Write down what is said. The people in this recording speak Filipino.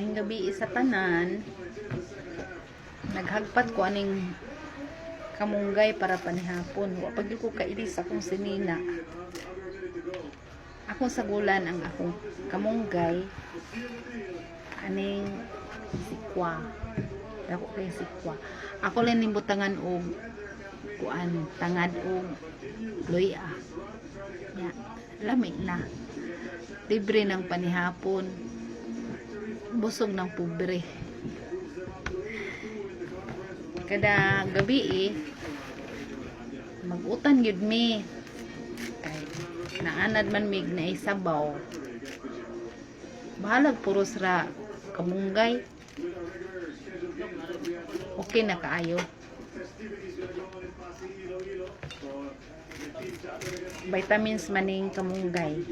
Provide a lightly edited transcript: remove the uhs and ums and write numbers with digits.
Ngayong gabi sa tanan, naghagpat ko aning kamunggay para panihapon. Wa pag ko kailis akong sinina. Akong sagulan ang akong kamunggay aning sikwa. Ako kay sikwa. Ako lang nimbutangan og kuan tangad og luya. Ya, lamig na. Libre ng panihapon. Busog ng pobre. Kada gabi magutan yun mi. Kay naanad man mig na isabaw. Bahalag puros ra kamunggay. Okay na kaayo. Vitamins maning kamunggay.